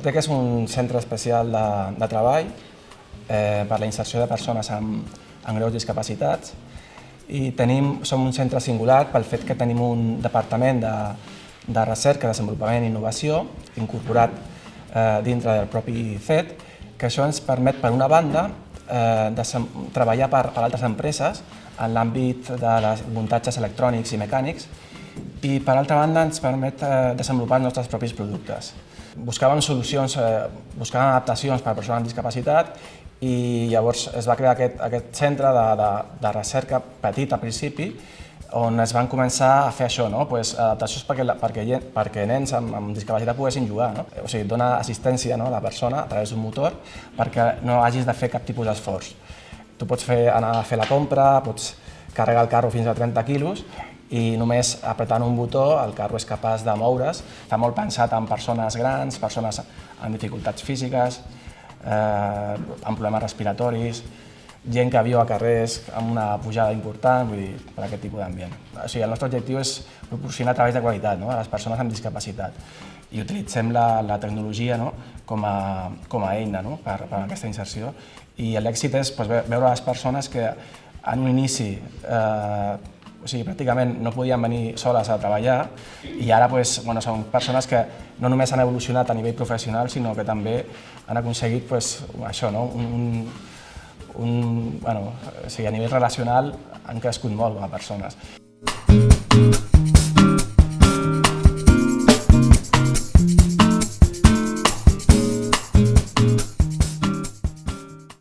Sortec és un centre especial de treball per la inserció de persones amb greus discapacitats i som un centre singular pel fet que tenim un departament de recerca, desenvolupament i innovació incorporat dintre del propi CET, que això ens permet, per una banda, treballar per altres empreses en l'àmbit de muntatges electrònics i mecànics i, per altra banda, ens permet desenvolupar els nostres propis productes. Buscàvem solucions, buscàvem adaptacions per a persones amb discapacitat i llavors es va crear aquest centre de recerca petit al principi on es van començar a fer això, adaptacions perquè nens amb discapacitat poguessin jugar. O sigui, dona assistència a la persona a través d'un motor perquè no hagis de fer cap tipus d'esforç. Tu pots anar a fer la compra, pots carregar el carro fins a 30 quilos i només apretant un botó el carro és capaç de moure's. Està molt pensat en persones grans, persones amb dificultats físiques, amb problemes respiratoris, gent que viu a carrers amb una pujada important, vull dir, per aquest tipus d'ambient. O sigui, el nostre objectiu és proporcionar treballs de qualitat a les persones amb discapacitat i utilitzem la tecnologia com a eina per a aquesta inserció. I l'èxit és veure les persones que en un inici pràcticament no podien venir soles a treballar i ara són persones que no només han evolucionat a nivell professional, sinó que també han aconseguit això, a nivell relacional han crescut molt com a persones.